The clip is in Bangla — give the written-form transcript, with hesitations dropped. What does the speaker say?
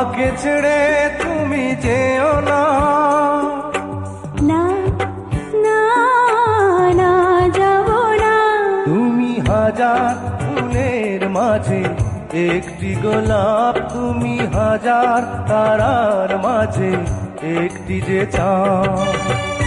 আমাকে ছেড়ে তুমি যেও না। না না না, যাব না। তুমি হাজার ফুলের মাঝে একটি গোলাপ, তুমি হাজার তারার মাঝে একটি যে চাঁদ।